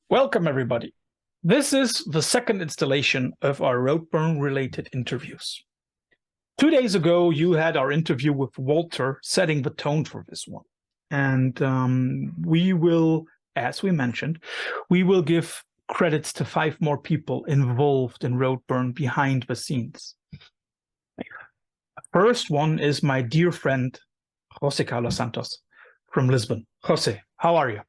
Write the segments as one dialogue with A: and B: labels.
A: Welcome, everybody. This is the second installation of our Roadburn-related interviews. 2 days ago, you had our interview with Walter setting the tone for this one. And we will, as we mentioned, we will give credits to 5 more people involved in Roadburn behind the scenes. The first one is my dear friend, José Santos from Lisbon. Jose, how are you?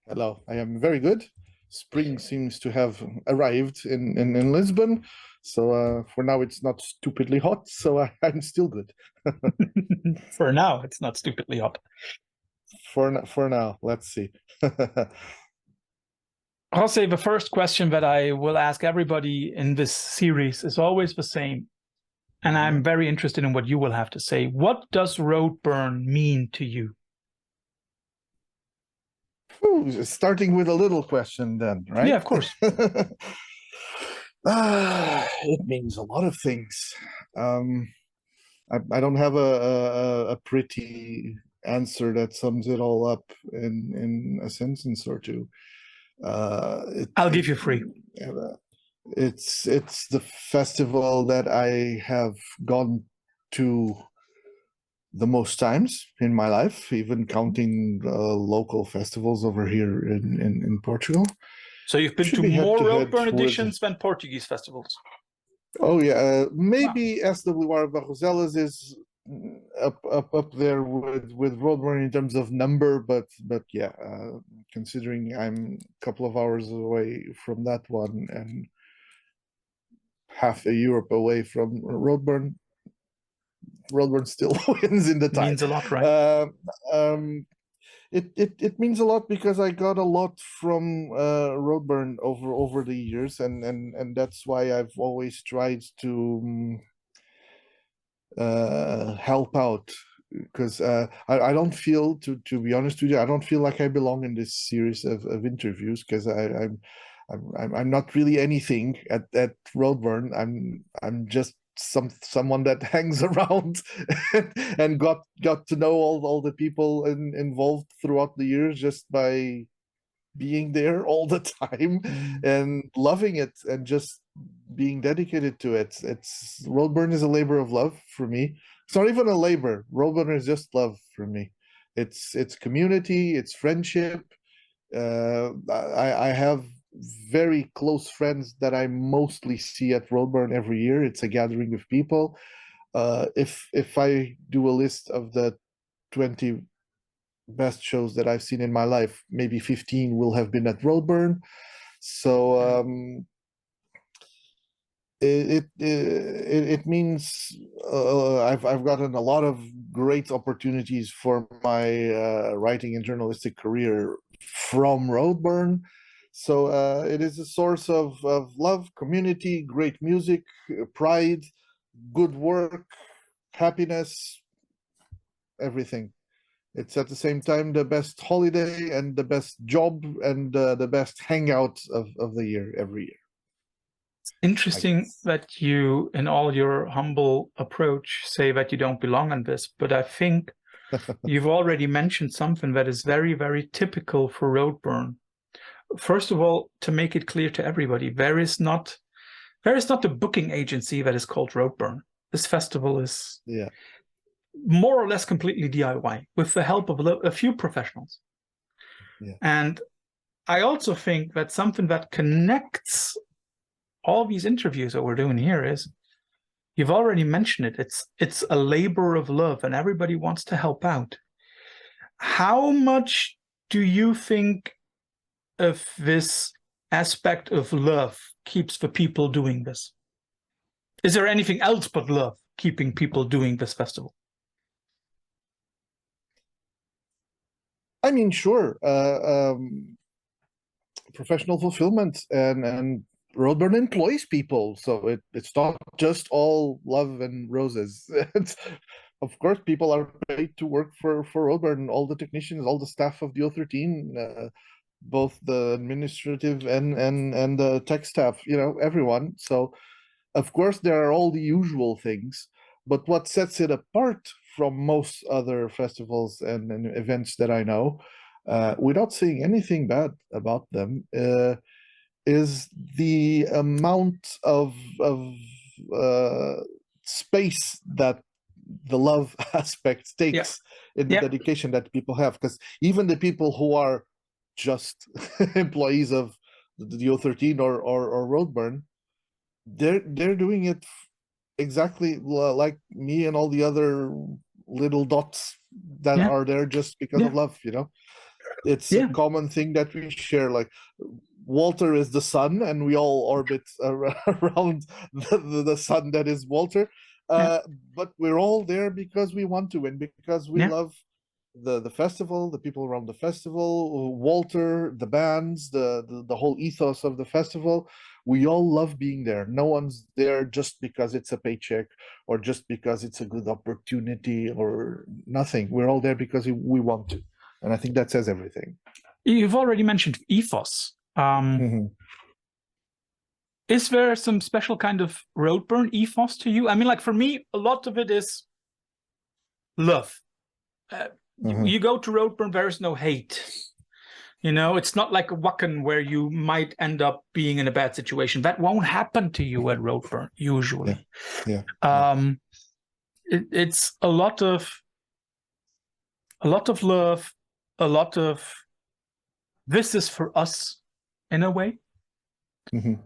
B: Hello, I am very good. Spring seems to have arrived in Lisbon. So for now, it's not stupidly hot. So I'm still good.
A: For now, it's not stupidly hot.
B: For now, let's see.
A: Jose, the first question that I will ask everybody in this series is always the same. And I'm very interested in what you will have to say. What does Roadburn mean to you?
B: Starting with a little question then, right?
A: Yeah, of course.
B: It means a lot of things. I don't have a pretty answer that sums it all up in a sentence or two.
A: I'll give you 3.
B: It's the festival that I have gone to the most times in my life, even counting local festivals over here in Portugal.
A: So you've been to more Roadburn editions than Portuguese festivals?
B: Oh yeah, maybe SWR Barroselas is up there with Roadburn in terms of number, but yeah, considering I'm a couple of hours away from that one and half a Europe away from Roadburn still wins in the time.
A: Means a lot, right?
B: It means a lot because I got a lot from Roadburn over the years, and that's why I've always tried to help out, because I don't feel, to be honest with you, I don't feel like I belong in this series of interviews, because I'm not really anything at Roadburn. I'm just someone that hangs around and got to know all the people involved throughout the years just by being there all the time and loving it and just being dedicated to it. Roadburn is a labor of love for me. It's not even a labor. Roadburn is just love for me. It's community, it's friendship. I have very close friends that I mostly see at Roadburn every year. It's a gathering of people. If I do a list of the 20 best shows that I've seen in my life, maybe 15 will have been at Roadburn. So it means I've gotten a lot of great opportunities for my writing and journalistic career from Roadburn. So it is a source of love, community, great music, pride, good work, happiness, everything. It's at the same time the best holiday and the best job and the best hangout of the year, every year.
A: It's interesting that you, in all your humble approach, say that you don't belong in this, but I think you've already mentioned something that is very, very typical for Roadburn. First of all, to make it clear to everybody, there is not the booking agency that is called Roadburn. This festival is more or less completely DIY with the help of a few professionals. Yeah. And I also think that something that connects all these interviews that we're doing here is, you've already mentioned it, it's a labor of love and everybody wants to help out. How much do you think of this aspect of love keeps the people doing this? Is there anything else but love keeping people doing this festival?
B: I mean, sure. Professional fulfillment and Roadburn employs people, so it's not just all love and roses. Of course, people are paid to work for Roadburn, all the technicians, all the staff of the O13, both the administrative and the tech staff, everyone. So of course there are all the usual things, but what sets it apart from most other festivals and events that I know without saying anything bad about them, is the amount of space that the love aspect
A: Yeah.
B: takes in the
A: Yeah.
B: dedication that people have. Because even the people who are just employees of the O13 or Roadburn, they're doing it exactly like me and all the other little dots that
A: Yeah.
B: are there just because
A: Yeah.
B: of love, you know. It's a
A: Yeah.
B: common thing that we share. Like Walter is the sun, and we all orbit around the sun that is Walter.
A: Yeah.
B: But we're all there because we want to, and because we
A: Yeah.
B: love the festival, the people around the festival, Walter, the bands, the whole ethos of the festival. We all love being there. No one's there just because it's a paycheck or just because it's a good opportunity or nothing. We're all there because we want to. And I think that says everything.
A: You've already mentioned ethos.
B: Mhm.
A: Is there some special kind of Roadburn ethos to you? I mean, like for me, a lot of it is love. You go to Roadburn, there is no hate. You know, it's not like a Wacken where you might end up being in a bad situation. That won't happen to you at Roadburn usually.
B: Yeah.
A: It's a lot of love, a lot of this is for us in a way.
B: Mhm.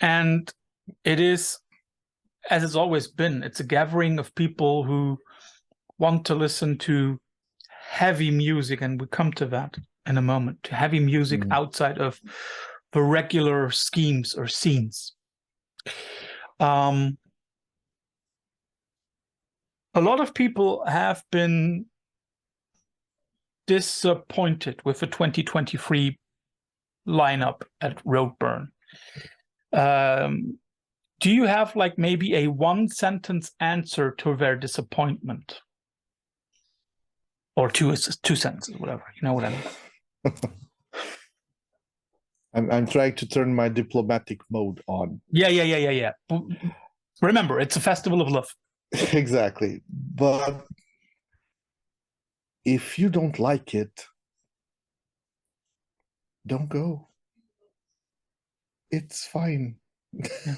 A: And it is, as it's always been, it's a gathering of people who want to listen to heavy music, and we come to that in a moment, to heavy music outside of the regular schemes or scenes. A lot of people have been disappointed with the 2023 lineup at Roadburn. Do you have like maybe a one sentence answer to their disappointment? Or two sentences, whatever. You know what I mean?
B: I'm trying to turn my diplomatic mode on.
A: Yeah. Remember, it's a festival of love.
B: Exactly. But if you don't like it, don't go. It's fine.
A: Yeah.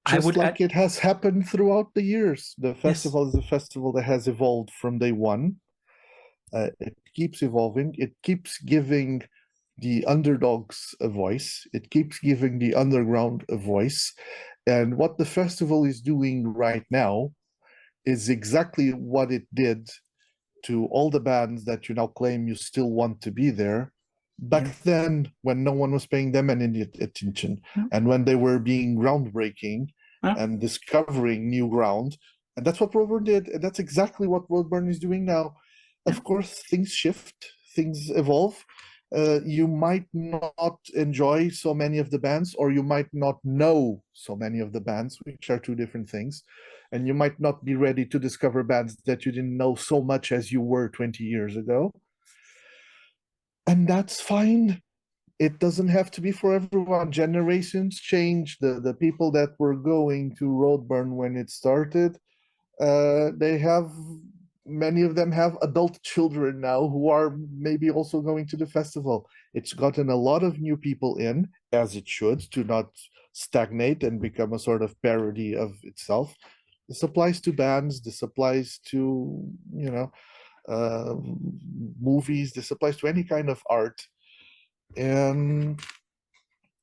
B: Just like it has happened throughout the years. The festival is a festival that has evolved from day one. It keeps evolving. It keeps giving the underdogs a voice. It keeps giving the underground a voice. And what the festival is doing right now is exactly what it did to all the bands that you now claim you still want to be there back then, when no one was paying them any attention, and when they were being groundbreaking and discovering new ground. And that's what Roadburn did, and that's exactly what Roadburn is doing now. Of course, things shift, things evolve. You might not enjoy so many of the bands, or you might not know so many of the bands, which are two different things. And you might not be ready to discover bands that you didn't know so much as you were 20 years ago. And that's fine. It doesn't have to be for everyone. Generations change. The people that were going to Roadburn when it started, they have, many of them have adult children now who are maybe also going to the festival. It's gotten a lot of new people in, as it should, to not stagnate and become a sort of parody of itself. This applies to bands, this applies to, movies, this applies to any kind of art. And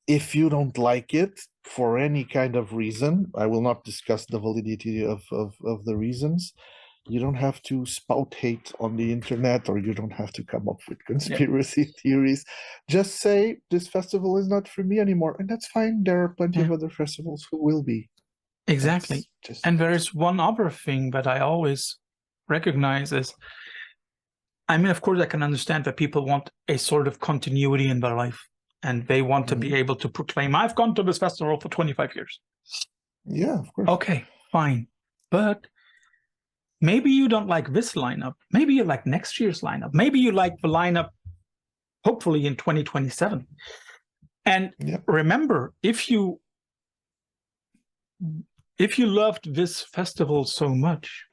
B: if you don't like it for any kind of reason, I will not discuss the validity of the reasons. You don't have to spout hate on the internet, or you don't have to come up with conspiracy theories. Just say, this festival is not for me anymore. And that's fine. There are plenty of other festivals who will be.
A: Exactly. And there's one other thing that I always recognize is, I mean, of course, I can understand that people want a sort of continuity in their life, and they want to be able to proclaim, I've gone to this festival for 25 years.
B: Yeah, of course.
A: Okay, fine. But maybe you don't like this lineup. Maybe you like next year's lineup. Maybe you like the lineup, hopefully in 2027. And remember, if you loved this festival so much,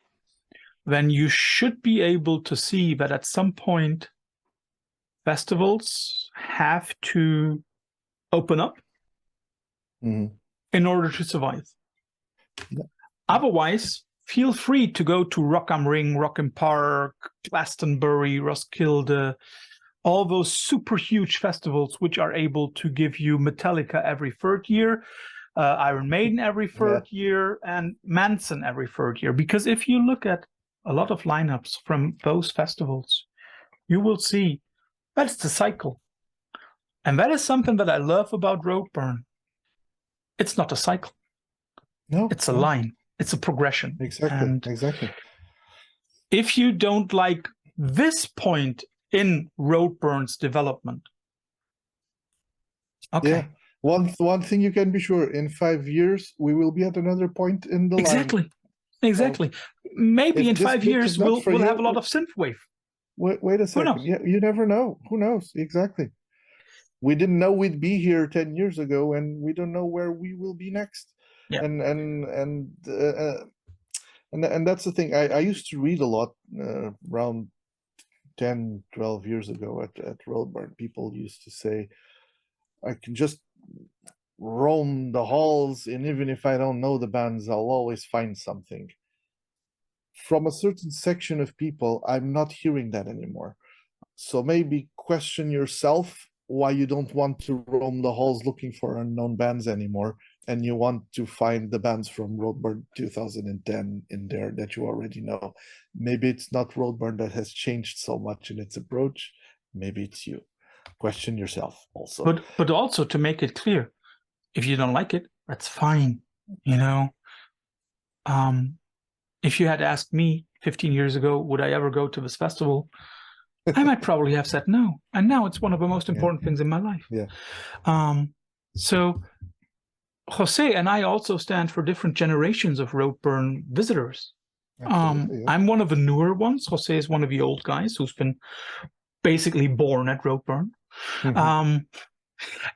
A: then you should be able to see that at some point festivals have to open up in order to survive.
B: Yeah.
A: Otherwise, feel free to go to Rock am Ring, Rock im Park, Glastonbury, Roskilde, all those super huge festivals which are able to give you Metallica every third year, Iron Maiden every third year, and Manson every third year. Because if you look at a lot of lineups from those festivals, you will see that's the cycle. And that is something that I love about Roadburn. It's not a cycle.
B: No,
A: it's a line. It's a progression.
B: Exactly.
A: And
B: exactly.
A: if you don't like this point in Roadburn's development, okay.
B: Yeah. One thing you can be sure, in 5 years we will be at another point in the line.
A: Exactly. Maybe in
B: If this
A: 5
B: book
A: years
B: is not for
A: we'll
B: you,
A: have a lot of synthwave.
B: Wait a second.
A: knows?
B: Yeah, you never know. Who knows? Exactly. We didn't know we'd be here 10 years ago, and we don't know where we will be next.
A: Yeah.
B: And that's the thing. I used to read a lot around 10, 12 years ago at Roadburn. People used to say, I can just roam the halls, and even if I don't know the bands, I'll always find something. From a certain section of people, I'm not hearing that anymore. So maybe question yourself why you don't want to roam the halls looking for unknown bands anymore, and you want to find the bands from Roadburn 2010 in there that you already know. Maybe it's not Roadburn that has changed so much in its approach. Maybe it's you. Question yourself also.
A: But also, to make it clear, if you don't like it, that's fine. You know, if you had asked me 15 years ago, would I ever go to this festival? I might probably have said no. And now it's one of the most important things in my life.
B: Yeah.
A: So Jose and I also stand for different generations of Roadburn visitors. I'm one of the newer ones. Jose is one of the old guys who's been basically born at Roadburn.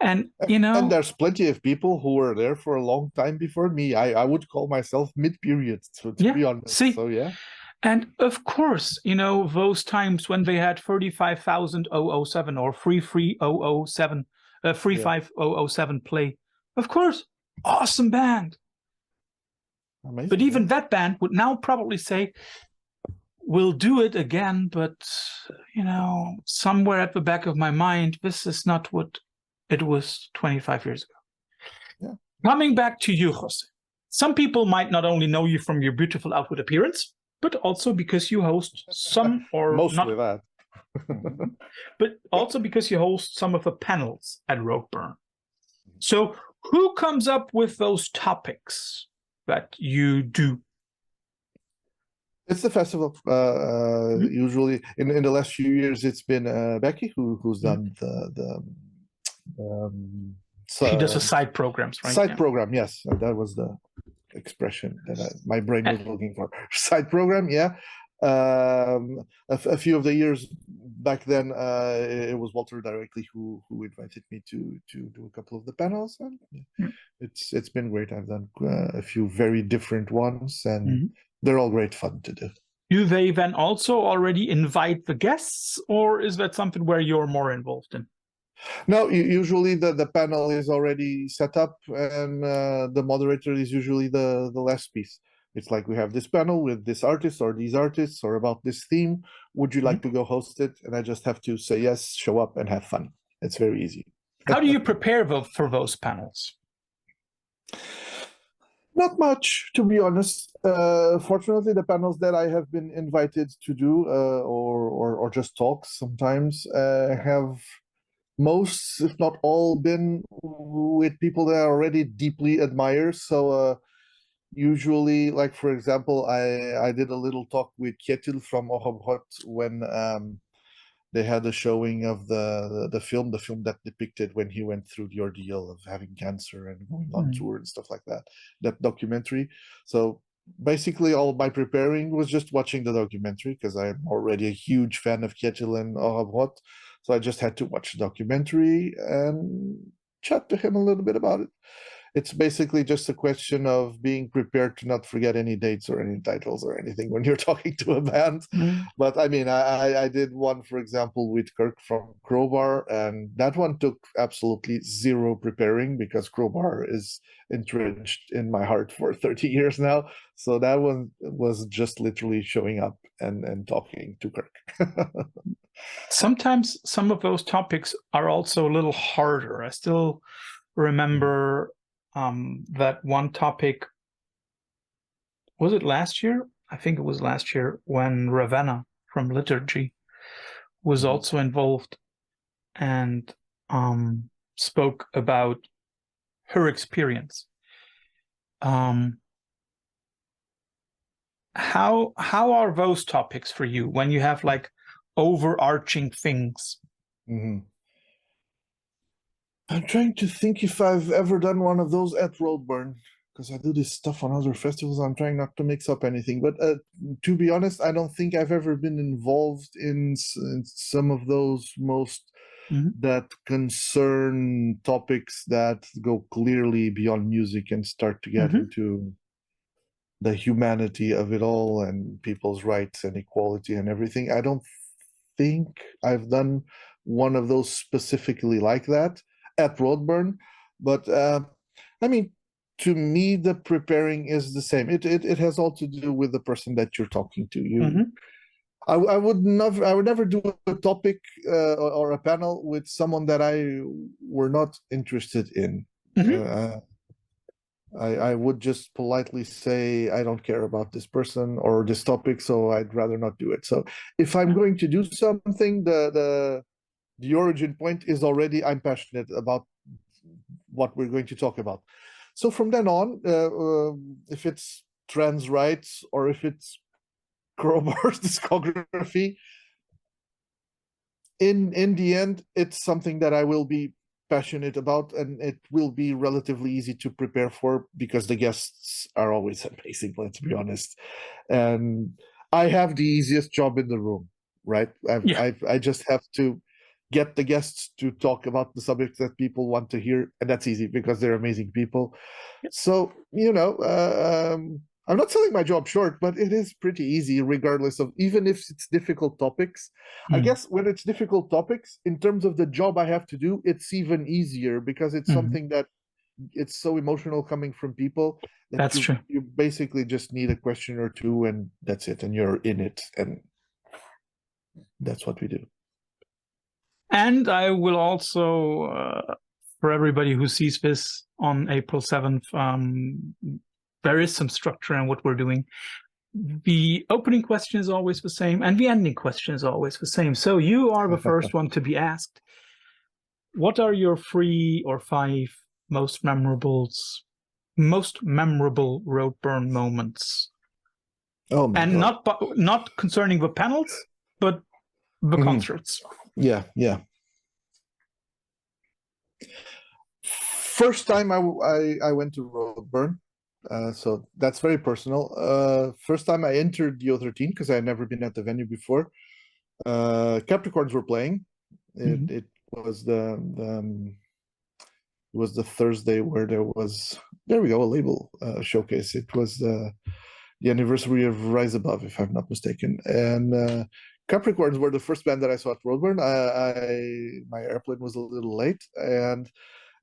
A: And you know,
B: and there's plenty of people who were there for a long time before me. I would call myself mid-period, to be honest. So yeah.
A: And of course, you know, those times when they had 35,007 or 33007, 35007 play, of course, awesome band.
B: Amazing,
A: but even that band would now probably say, we'll do it again, but, you know, somewhere at the back of my mind, this is not what it was 25 years ago.
B: Yeah.
A: Coming back to you, Jose. Some people might not only know you from your beautiful outward appearance, but also because you host some, or
B: mostly that,
A: but also because you host some of the panels at Roadburn. So who comes up with those topics that you do?
B: It's the festival. Usually, in the last few years, it's been Becky who's done
A: he does the side programs, right?
B: Side program, yes, that was the expression that my brain was looking for. Side program, yeah. A few of the years back then, it was Walter directly who invited me to do a couple of the panels, and it's been great. I've done a few very different ones, and they're all great fun to do.
A: Do they then also already invite the guests, or is that something where you're more involved in?
B: No, usually the panel is already set up, and the moderator is usually the last piece. It's like, we have this panel with this artist or these artists or about this theme. Would you like to go host it? And I just have to say yes, show up, and have fun. It's very easy.
A: How do you prepare for those panels?
B: Not much, to be honest. Fortunately, the panels that I have been invited to do, or just talks sometimes, have most, if not all, been with people that I already deeply admire. So usually, like for example, I did a little talk with Kjetil from Ohobrot when they had a showing of the film that depicted when he went through the ordeal of having cancer and going on tour and stuff like that documentary. So basically all my preparing was just watching the documentary, because I'm already a huge fan of Kjetil and Ohobrot. So I just had to watch the documentary and chat to him a little bit about it. it's basically just a question of being prepared to not forget any dates or any titles or anything when you're talking to a band.
A: Mm.
B: But I mean, I did one, for example, with Kirk from Crowbar, and that one took absolutely zero preparing because Crowbar is entrenched in my heart for 30 years now. So that one was just literally showing up and talking to Kirk.
A: Sometimes some of those topics are also a little harder. I still remember that one topic. Was it last year? I think it was last year when Ravenna from Liturgy was also involved and spoke about her experience. How are those topics for you when you have like overarching things?
B: Mm-hmm. I'm trying to think if I've ever done one of those at Roadburn, because I do this stuff on other festivals. I'm trying not to mix up anything. But to be honest, I don't think I've ever been involved in some of those most that concern topics that go clearly beyond music and start to get into the humanity of it all and people's rights and equality and everything. I don't think I've done one of those specifically like that at Roadburn, but I mean, to me, the preparing is the same. It has all to do with the person that you're talking to. I would never do a topic or a panel with someone that I were not interested in. I would just politely say I don't care about this person or this topic, so I'd rather not do it. So if I'm going to do something, the origin point is already I'm passionate about what we're going to talk about. So from then on, if it's trans rights or if it's Crowbar's discography, in the end, it's something that I will be passionate about, and it will be relatively easy to prepare for because the guests are always amazing, let's be honest. And I have the easiest job in the room, right? I just have to get the guests to talk about the subjects that people want to hear, and that's easy because they're amazing people. So, I'm not selling my job short, but it is pretty easy, regardless of even if it's difficult topics. I guess when it's difficult topics, in terms of the job I have to do, it's even easier because it's something that it's so emotional coming from people that
A: That's true.
B: You basically just need a question or two, and that's it, and you're in it, and that's what we do.
A: And I will also, for everybody who sees this on April 7th, there is some structure in what we're doing. The opening question is always the same, and the ending question is always the same. So you are the first one to be asked. What are your 3 or 5 most memorable Roadburn moments?
B: Oh my
A: and
B: God.
A: not concerning the panels, but the concerts.
B: Yeah. First time I went to Roadburn, so that's very personal. First time I entered the O13 because I had never been at the venue before. Capricorns were playing. It was it was the Thursday where there we go, a label showcase. It was the anniversary of Rise Above, if I'm not mistaken. And Capricorns were the first band that I saw at Roadburn. My airplane was a little late, and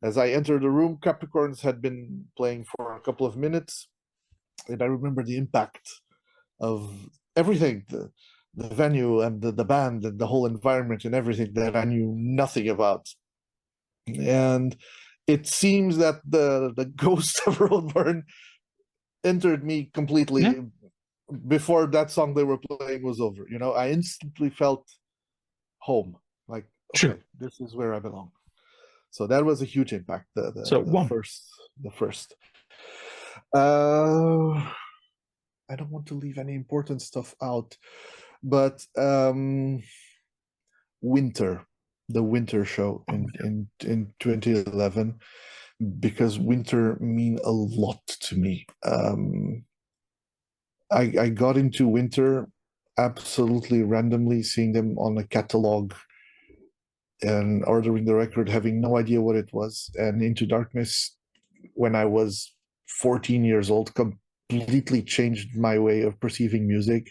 B: as I entered the room, Capricorns had been playing for a couple of minutes, and I remember the impact of everything, the venue and the band and the whole environment and everything that I knew nothing about. And it seems that the ghost of Roadburn entered me completely before that song they were playing was over. I instantly felt home. Like, okay, this is where I belong. So that was a huge impact. The first. I don't want to leave any important stuff out, but the Winter show in 2011, because Winter mean a lot to me. I got into Winter absolutely randomly, seeing them on a catalog and ordering the record, having no idea what it was. And Into Darkness when I was 14 years old, completely changed my way of perceiving music.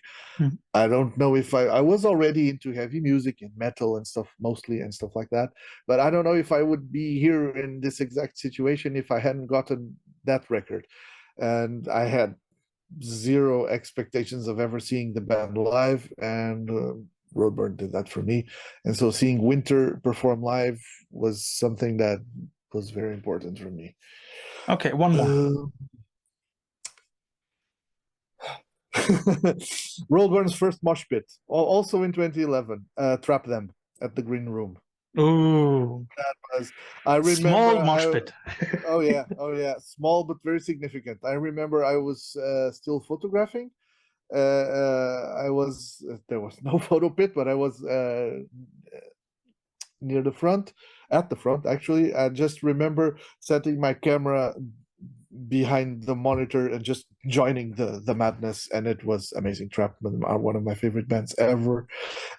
B: I don't know if I was already into heavy music and metal and stuff mostly and stuff like that, but I don't know if I would be here in this exact situation if I hadn't gotten that record. And I had zero expectations of ever seeing the band live, and Roadburn did that for me. And so seeing Winter perform live was something that was very important for me.
A: Okay, one more.
B: Roadburn's first mosh pit, also in 2011, Trap Them at the Green Room.
A: Ooh,
B: that was, I remember,
A: small mosh pit.
B: oh yeah, small but very significant. I remember I was still photographing. I was there was no photo pit, but I was near the front, at the front actually. I just remember setting my camera behind the monitor and just joining the madness, and it was amazing. Trapman are one of my favorite bands ever,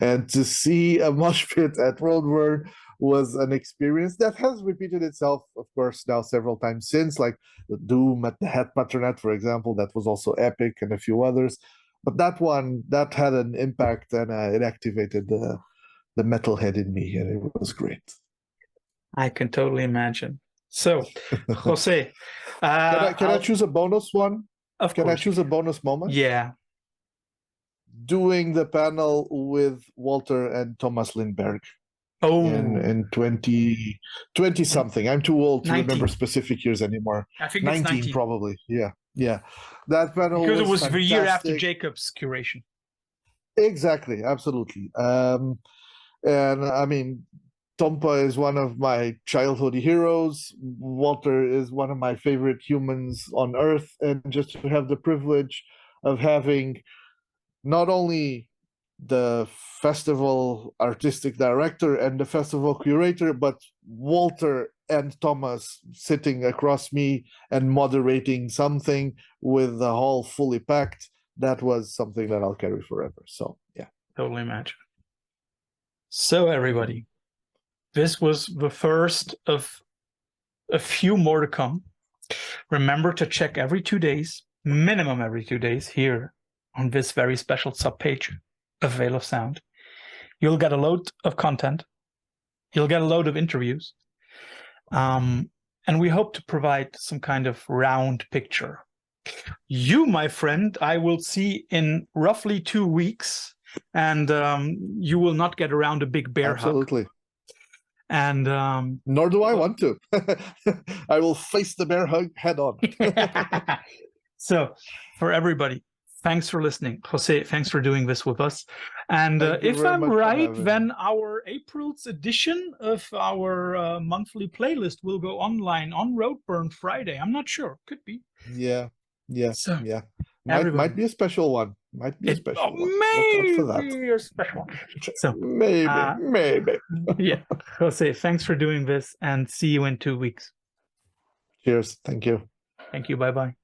B: and to see a mosh pit at Roadburn was an experience that has repeated itself, of course, now several times since, like the Doom at the Het Patronet, for example. That was also epic, and a few others. But that one, that had an impact, and it activated the metalhead in me, and it was great.
A: I can totally imagine. So, Jose,
B: can I choose a bonus one?
A: Of course.
B: Can I choose a bonus moment?
A: Yeah.
B: Doing the panel with Walter and Thomas Lindberg.
A: Oh.
B: In 20 something. I'm too old to
A: 19.
B: remember specific years anymore.
A: I think
B: 19,
A: it's 19
B: probably. Yeah. That panel
A: because it was
B: fantastic.
A: the year after Jacob's curation.
B: Exactly, absolutely. And I mean, Tompa is one of my childhood heroes. Walter is one of my favorite humans on earth, and just to have the privilege of having not only the festival artistic director and the festival curator, but Walter and Thomas sitting across me and moderating something with the hall fully packed, that was something that I'll carry forever. So yeah.
A: Totally imagine. So everybody, this was the first of a few more to come. Remember to check every 2 days, minimum every 2 days, here on this very special subpage of Veil of Sound. You'll get a load of content. You'll get a load of interviews. And we hope to provide some kind of round picture. You, my friend, I will see in roughly 2 weeks, and you will not get around a big bear
B: Absolutely.
A: hug. And
B: nor do I want to. I will face the bear hug head on.
A: So for everybody, thanks for listening. Jose, thanks for doing this with us. And if I'm right, then our April's edition of our monthly playlist will go online on Roadburn Friday. I'm not sure. Could be.
B: Yeah. So, yeah. Might be a special one. Might be a special one.
A: Maybe
B: Look out for that.
A: a special one. So
B: maybe.
A: Yeah. Jose, thanks for doing this, and see you in 2 weeks.
B: Cheers. Thank you.
A: Thank you. Bye-bye.